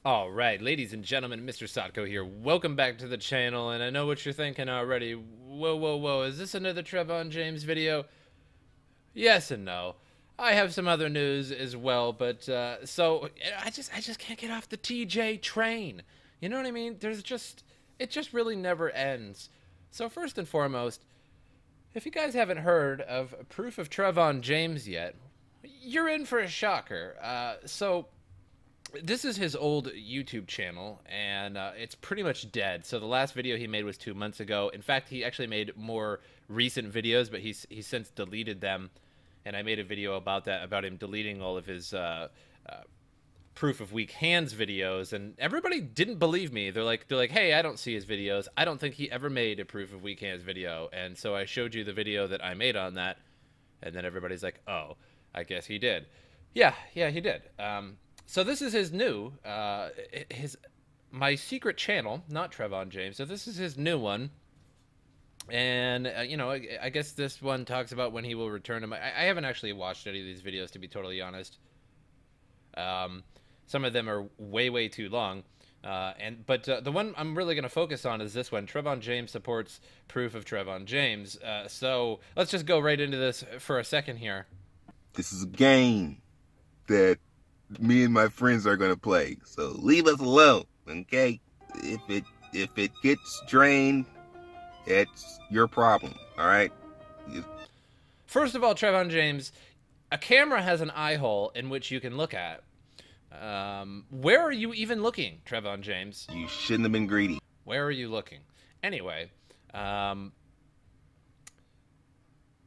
All right, ladies and gentlemen, MrSotko here. Welcome back to the channel, and I know what you're thinking already. Whoa, whoa, whoa, is this another Trevon James video? Yes and no. I have some other news as well, but I just can't get off the TJ train. You know what I mean? It just really never ends. So first and foremost, if you guys haven't heard of proof of Trevon James yet, you're in for a shocker. This is his old YouTube channel, and it's pretty much dead. So the last video he made was 2 months ago. In fact, he actually made more recent videos, but he's since deleted them. And I made a video about that, about him deleting all of his proof of weak hands videos, and everybody didn't believe me. They're like, hey, I don't see his videos. I don't think he ever made a proof of weak hands video. And so I showed you the video that I made on that, and then everybody's like, oh, I guess he did. Yeah, he did. So this is his new, my secret channel, not Trevon James. So this is his new one. And, I guess this one talks about when he will return to my... I haven't actually watched any of these videos, to be totally honest. Some of them are way, way too long. But the one I'm really going to focus on is this one. Trevon James supports proof of Trevon James. So let's just go right into this for a second here. This is a game that me and my friends are gonna play, so leave us alone, okay? If it gets drained, it's your problem, all right? First of all, Trevon James, a camera has an eye hole in which you can look at. Where are you even looking, Trevon James? You shouldn't have been greedy. Where are you looking? Anyway,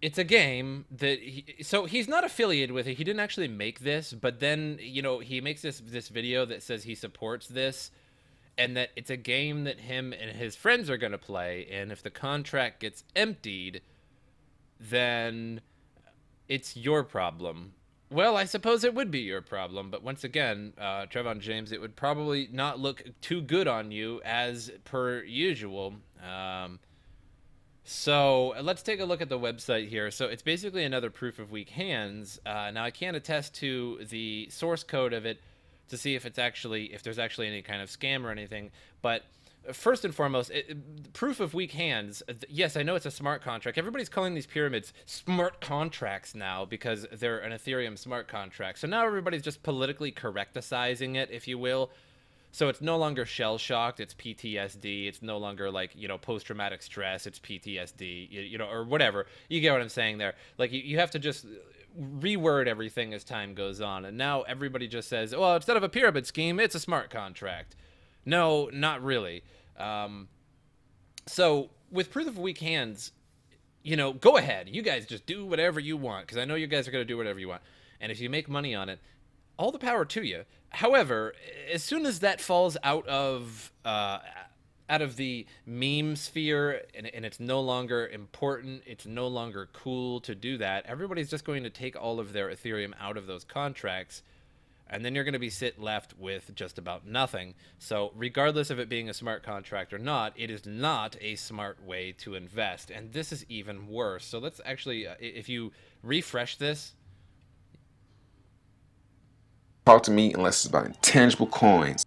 it's a game that so he's not affiliated with it. He didn't actually make this, but then, he makes this video that says he supports this, and that it's a game that him and his friends are going to play, and if the contract gets emptied, then it's your problem. Well, I suppose it would be your problem, but once again, Trevon James, it would probably not look too good on you as per usual. So let's take a look at the website here. So it's basically another proof of weak hands. Now I can't attest to the source code of it to see if there's actually any kind of scam or anything. But first and foremost, proof of weak hands. Yes, I know it's a smart contract. Everybody's calling these pyramids smart contracts now because they're an Ethereum smart contract. So now everybody's just politically correcticizing it, if you will. So it's no longer shell-shocked, it's PTSD. It's no longer like, post-traumatic stress, it's PTSD, or whatever. You get what I'm saying there. Like, you have to just reword everything as time goes on. And now everybody just says, well, instead of a pyramid scheme, it's a smart contract. No, not really. So with proof of weak hands, go ahead. You guys just do whatever you want, because I know you guys are going to do whatever you want. And if you make money on it, all the power to you. However, as soon as that falls out of the meme sphere, and it's no longer important, it's no longer cool to do that, everybody's just going to take all of their Ethereum out of those contracts, and then you're going to be left with just about nothing. So regardless of it being a smart contract or not, it is not a smart way to invest, and this is even worse. So let's actually, if you refresh this, talk to me unless it's about intangible coins.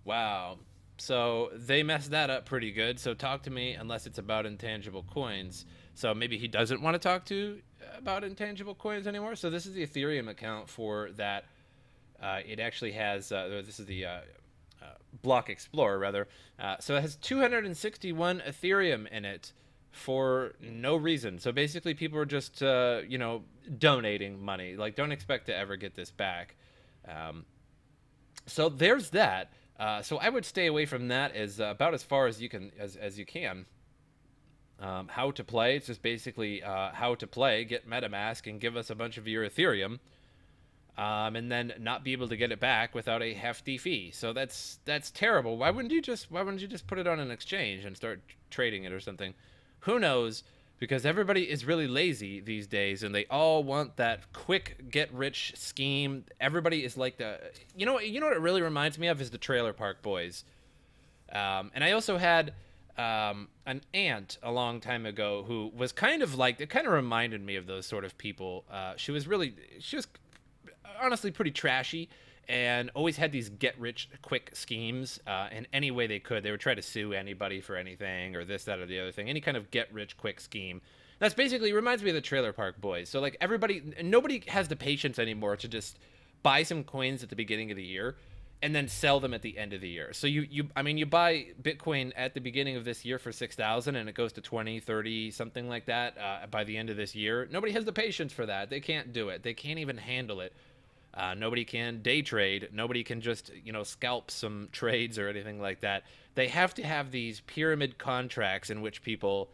wow. So they messed that up pretty good. So talk to me unless it's about intangible coins. So maybe he doesn't want to talk to about intangible coins anymore. So this is the Ethereum account for that. It actually has, this is the Block Explorer, rather. So it has 261 Ethereum in it for no reason. So basically people are just, donating money. Like, don't expect to ever get this back. So there's that. So I would stay away from that as about as far as you can, as you can. How to play? It's just basically how to play. Get MetaMask and give us a bunch of your Ethereum, and then not be able to get it back without a hefty fee. So that's terrible. Why wouldn't you just put it on an exchange and start trading it or something? Who knows? Because everybody is really lazy these days, and they all want that quick get-rich scheme. Everybody is like you know what it really reminds me of is the Trailer Park Boys. And I also had an aunt a long time ago who was kind of like, it kind of reminded me of those sort of people. She was honestly pretty trashy, and always had these get-rich-quick schemes. In any way they could, they would try to sue anybody for anything or this, that, or the other thing. Any kind of get-rich-quick scheme. That's basically reminds me of the Trailer Park Boys. So like nobody has the patience anymore to just buy some coins at the beginning of the year and then sell them at the end of the year. So you buy Bitcoin at the beginning of this year for 6,000 and it goes to 20, 30, something like that by the end of this year. Nobody has the patience for that. They can't do it. They can't even handle it. Nobody can day trade. Nobody can just, scalp some trades or anything like that. They have to have these pyramid contracts in which people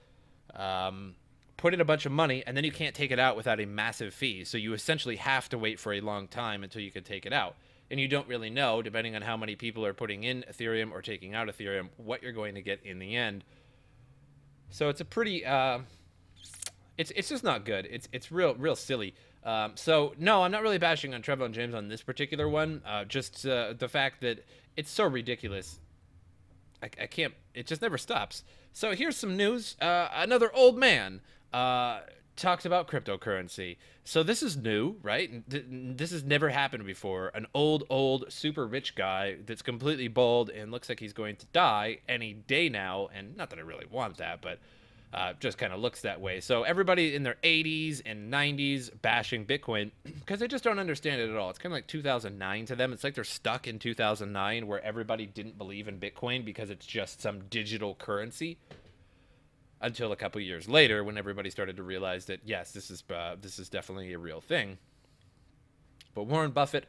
put in a bunch of money and then you can't take it out without a massive fee. So you essentially have to wait for a long time until you can take it out. And you don't really know, depending on how many people are putting in Ethereum or taking out Ethereum, what you're going to get in the end. So it's a pretty, it's just not good. It's real silly. So no, I'm not really bashing on Trevon James on this particular one. Just the fact that it's so ridiculous. I can't. It just never stops. So here's some news. Another old man talks about cryptocurrency. So this is new, right? This has never happened before. An old, super rich guy that's completely bald and looks like he's going to die any day now. And not that I really want that, but just kind of looks that way. So everybody in their 80s and 90s bashing Bitcoin because they just don't understand it at all. It's kind of like 2009 to them. It's like they're stuck in 2009 where everybody didn't believe in Bitcoin because it's just some digital currency. Until a couple years later, when everybody started to realize that yes, this is definitely a real thing. But Warren Buffett,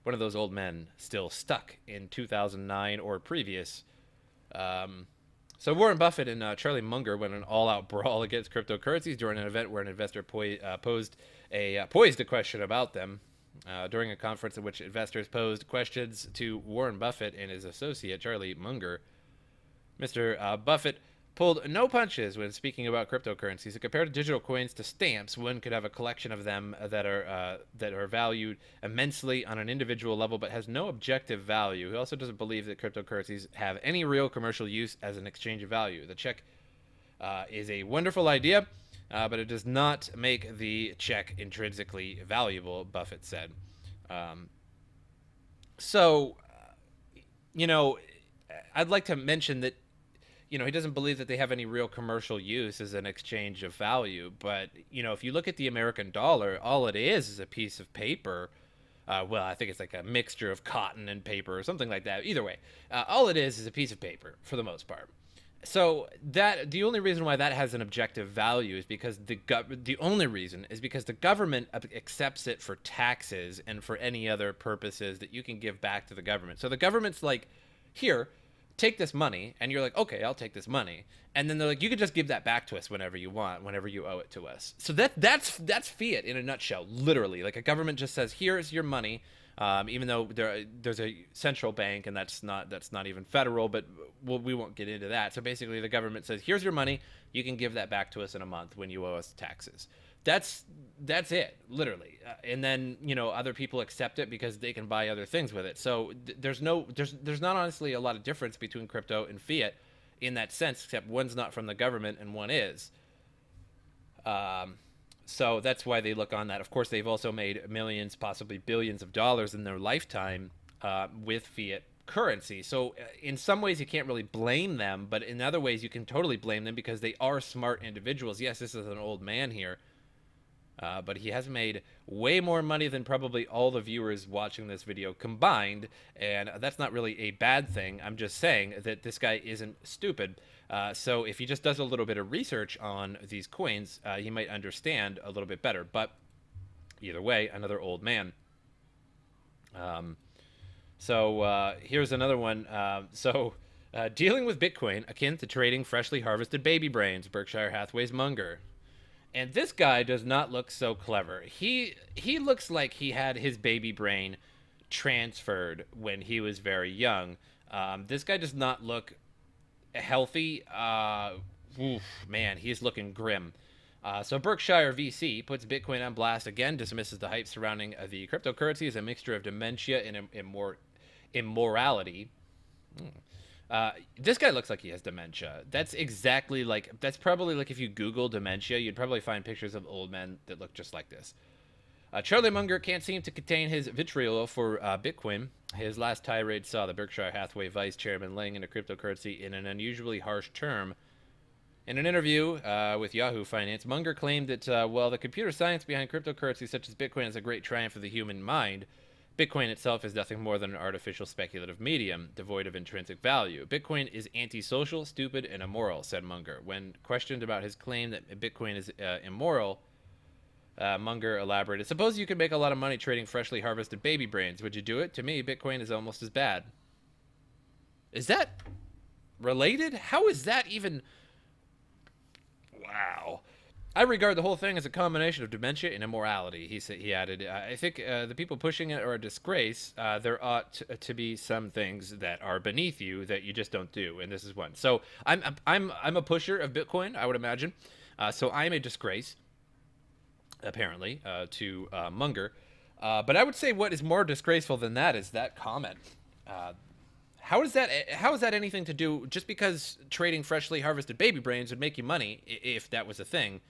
one of those old men, still stuck in 2009 or previous. So Warren Buffett and Charlie Munger went an all-out brawl against cryptocurrencies during an event where an investor posed a question about them. During a conference in which investors posed questions to Warren Buffett and his associate Charlie Munger, Mr. Buffett pulled no punches when speaking about cryptocurrencies. He compared digital coins to stamps. One could have a collection of them that are valued immensely on an individual level, but has no objective value. He also doesn't believe that cryptocurrencies have any real commercial use as an exchange of value. The check is a wonderful idea, but it does not make the check intrinsically valuable, Buffett said. I'd like to mention that he doesn't believe that they have any real commercial use as an exchange of value. But, if you look at the American dollar, all it is a piece of paper. Well, I think it's like a mixture of cotton and paper or something like that. Either way, all it is a piece of paper for the most part. So the only reason why that has an objective value is because the only reason is because the government accepts it for taxes and for any other purposes that you can give back to the government. So the government's like, here, take this money, and you're like, okay, I'll take this money, and then they're like, you can just give that back to us whenever you want, whenever you owe it to us. So that's fiat in a nutshell, literally. Like a government just says, here's your money, even though there's a central bank, and that's not even federal, but we won't get into that. So basically, the government says, here's your money, you can give that back to us in a month when you owe us taxes. That's it, literally. And then, other people accept it because they can buy other things with it. So there's not honestly a lot of difference between crypto and fiat in that sense, except one's not from the government and one is. So that's why they look on that. Of course, they've also made millions, possibly billions of dollars in their lifetime with fiat currency. So in some ways you can't really blame them, but in other ways you can totally blame them because they are smart individuals. Yes, this is an old man here. But he has made way more money than probably all the viewers watching this video combined, and that's not really a bad thing. I'm just saying that this guy isn't stupid. So if he just does a little bit of research on these coins, he might understand a little bit better. But either way, another old man. Here's another one. Dealing with Bitcoin akin to trading freshly harvested baby brains, Berkshire Hathaway's Munger. And this guy does not look so clever. He looks like he had his baby brain transferred when he was very young. This guy does not look healthy. Man, he's looking grim. So Berkshire VC puts Bitcoin on blast again, dismisses the hype surrounding the cryptocurrency as a mixture of dementia and immorality. This guy looks like he has dementia. That's probably like if you Google dementia, you'd probably find pictures of old men that look just like this. Charlie Munger can't seem to contain his vitriol for Bitcoin. His last tirade saw the Berkshire Hathaway vice chairman laying into cryptocurrency in an unusually harsh term. In an interview with Yahoo Finance, Munger claimed that while the computer science behind cryptocurrency such as Bitcoin is a great triumph of the human mind, Bitcoin itself is nothing more than an artificial speculative medium, devoid of intrinsic value. Bitcoin is antisocial, stupid, and immoral, said Munger. When questioned about his claim that Bitcoin is immoral, Munger elaborated, suppose you could make a lot of money trading freshly harvested baby brains. Would you do it? To me, Bitcoin is almost as bad. Is that related? How is that even... Wow. I regard the whole thing as a combination of dementia and immorality, he added. I think the people pushing it are a disgrace. There ought to be some things that are beneath you that you just don't do, and this is one. So I'm a pusher of Bitcoin, I would imagine. So I'm a disgrace, apparently, to Munger. But I would say what is more disgraceful than that is that comment. How is that anything to do? Just because trading freshly harvested baby brains would make you money, if that was a thing,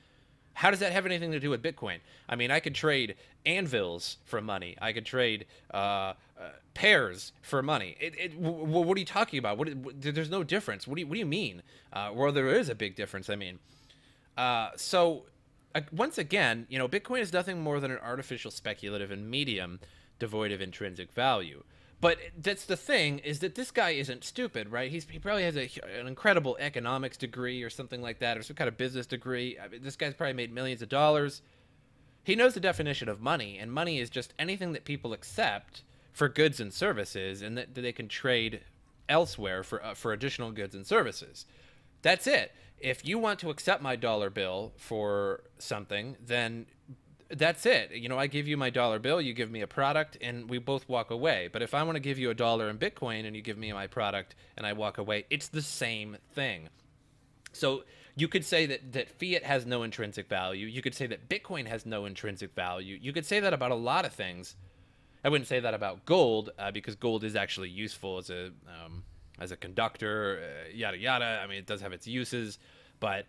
how does that have anything to do with Bitcoin? I mean, I could trade anvils for money. I could trade pears for money. What are you talking about? There's no difference. What do you mean? Well, there is a big difference. I mean, once again, Bitcoin is nothing more than an artificial speculative and medium devoid of intrinsic value. But that's the thing, is that this guy isn't stupid, right? He probably has an incredible economics degree or something like that, or some kind of business degree. I mean, this guy's probably made millions of dollars. He knows the definition of money, and money is just anything that people accept for goods and services, and that they can trade elsewhere for additional goods and services. That's it. If you want to accept my dollar bill for something, then that's it. I give you my dollar bill, you give me a product, and we both walk away. But if I want to give you $1 in Bitcoin and you give me my product and I walk away, it's the same thing. So you could say that fiat has no intrinsic value. You could say that Bitcoin has no intrinsic value. You could say that about a lot of things. I wouldn't say that about gold, because gold is actually useful as a conductor, yada yada. I mean, it does have its uses, but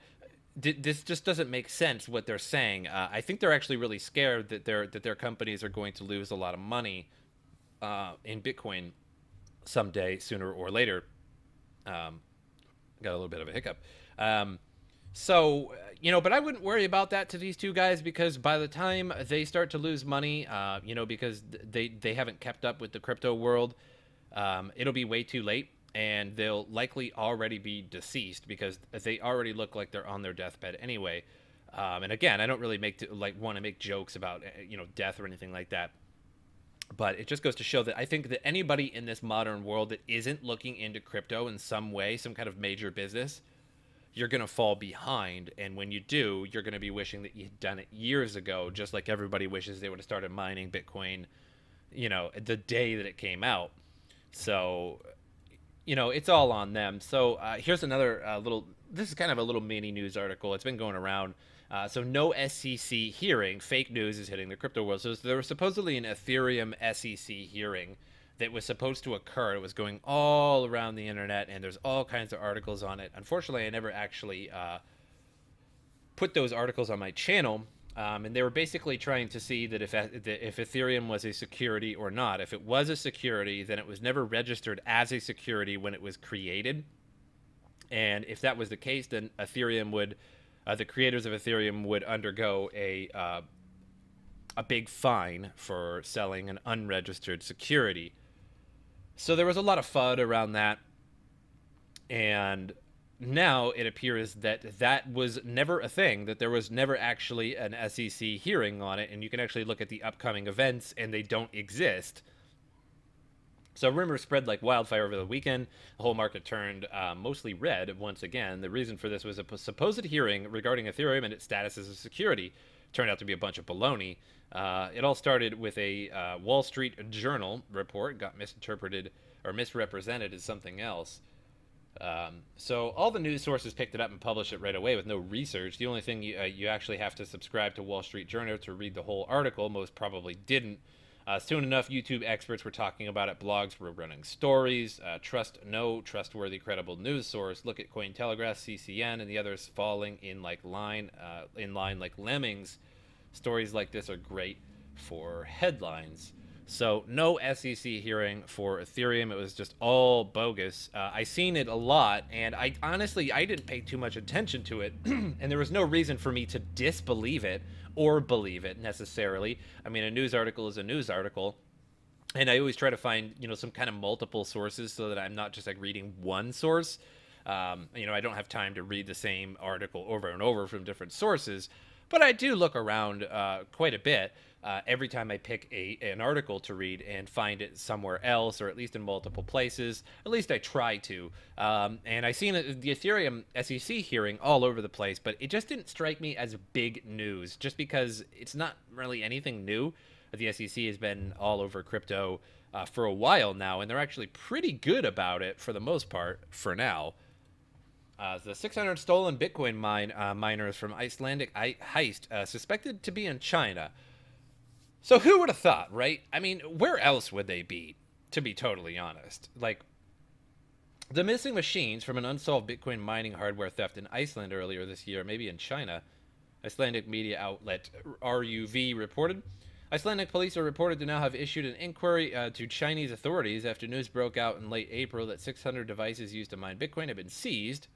this just doesn't make sense what they're saying. I think they're actually really scared that their companies are going to lose a lot of money in Bitcoin someday, sooner or later. Got a little bit of a hiccup. But I wouldn't worry about that to these two guys, because by the time they start to lose money, because they haven't kept up with the crypto world, it'll be way too late. And they'll likely already be deceased, because they already look like they're on their deathbed anyway. And again, I don't really want to make jokes about death or anything like that. But it just goes to show that I think that anybody in this modern world that isn't looking into crypto in some way, some kind of major business, you're going to fall behind. And when you do, you're going to be wishing that you'd done it years ago, just like everybody wishes they would have started mining Bitcoin, the day that it came out. So... it's all on them. So here's another this is kind of a little mini news article. It's been going around. So no SEC hearing. Fake news is hitting the crypto world. So there was supposedly an Ethereum SEC hearing that was supposed to occur. It was going all around the internet, and there's all kinds of articles on it. Unfortunately, I never actually put those articles on my channel. And they were basically trying to see that if Ethereum was a security or not. If it was a security, then it was never registered as a security when it was created. And if that was the case, then Ethereum would, the creators of Ethereum would undergo a big fine for selling an unregistered security. So there was a lot of FUD around that. And now it appears that was never a thing, that there was never actually an SEC hearing on it, and you can actually look at the upcoming events, and they don't exist. So rumors spread like wildfire over the weekend. The whole market turned mostly red once again. The reason for this was a supposed hearing regarding Ethereum and its status as a security. Turned out to be a bunch of baloney. It all started with a Wall Street Journal report, got misinterpreted or misrepresented as something else. So all the news sources picked it up and published it right away with no research. The only thing you actually have to subscribe to Wall Street Journal to read the whole article. Most probably didn't. Soon enough, YouTube experts were talking about it. Blogs were running stories. Trust no trustworthy, credible news source. Look at Cointelegraph, CCN, and the others falling in line like lemmings. Stories like this are great for headlines. So no SEC hearing for Ethereum. It was just all bogus. I seen it a lot, and I honestly didn't pay too much attention to it, and there was no reason for me to disbelieve it or believe it necessarily. I mean, a news article is a news article, and I always try to find some kind of multiple sources so that I'm not just like reading one source. I don't have time to read the same article over and over from different sources, but I do look around quite a bit every time I pick an article to read and find it somewhere else, or at least in multiple places. At least I try to. And I seen the Ethereum SEC hearing all over the place, but it just didn't strike me as big news, just because it's not really anything new. The SEC has been all over crypto for a while now, and they're actually pretty good about it for the most part for now. The 600 stolen Bitcoin miners from Icelandic heist suspected to be in China. So who would have thought, right? I mean, where else would they be, to be totally honest? Like, the missing machines from an unsolved Bitcoin mining hardware theft in Iceland earlier this year, maybe in China. Icelandic media outlet RUV reported. Icelandic police are reported to now have issued an inquiry to Chinese authorities after news broke out in late April that 600 devices used to mine Bitcoin have been seized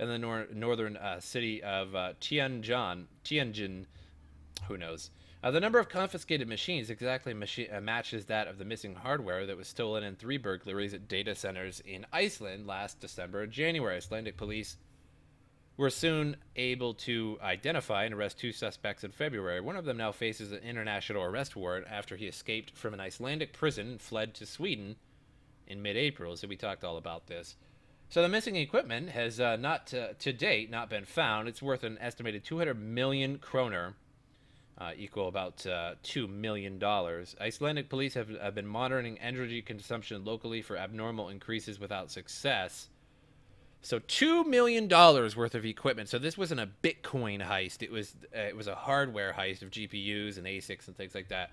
in the northern city of Tianjin. Who knows? The number of confiscated machines exactly matches that of the missing hardware that was stolen in 3 burglaries at data centers in Iceland last December and January. Icelandic police were soon able to identify and arrest 2 suspects in February. One of them now faces an international arrest warrant after he escaped from an Icelandic prison and fled to Sweden in mid-April. So we talked all about this. So the missing equipment has not to date not been found. It's worth an estimated 200 million kroner. Equal about $2 million. Icelandic police have been monitoring energy consumption locally for abnormal increases without success. So $2 million worth of equipment. So this wasn't a Bitcoin heist. It was a hardware heist of GPUs and ASICs and things like that.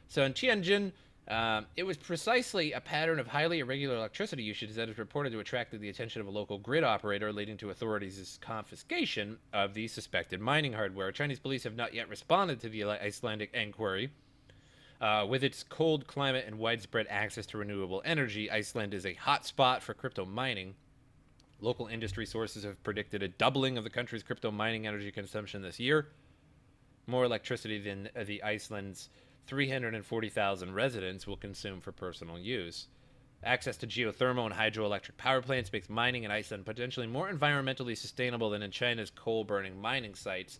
So in Tianjin, it was precisely a pattern of highly irregular electricity usage that is reported to attract the attention of a local grid operator, leading to authorities' confiscation of the suspected mining hardware. Chinese police have not yet responded to the Icelandic inquiry. With its cold climate and widespread access to renewable energy, Iceland is a hotspot for crypto mining. Local industry sources have predicted a doubling of the country's crypto mining energy consumption this year. More electricity than the Iceland's 340,000 residents will consume for personal use. Access to geothermal and hydroelectric power plants makes mining in Iceland potentially more environmentally sustainable than in China's coal-burning mining sites.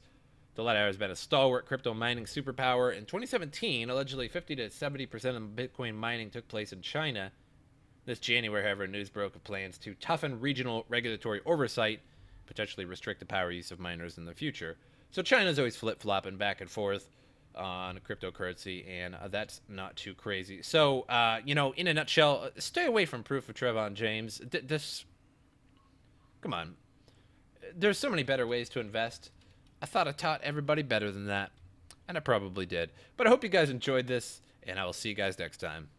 The latter has been a stalwart crypto mining superpower. In 2017, allegedly 50 to 70% of Bitcoin mining took place in China. This January, however, news broke of plans to toughen regional regulatory oversight, potentially restrict the power use of miners in the future. So China's always flip-flopping back and forth on cryptocurrency, and that's not too crazy. So, in a nutshell, stay away from proof of Trevon James. Come on. There's so many better ways to invest. I thought I taught everybody better than that, and I probably did. But I hope you guys enjoyed this, and I will see you guys next time.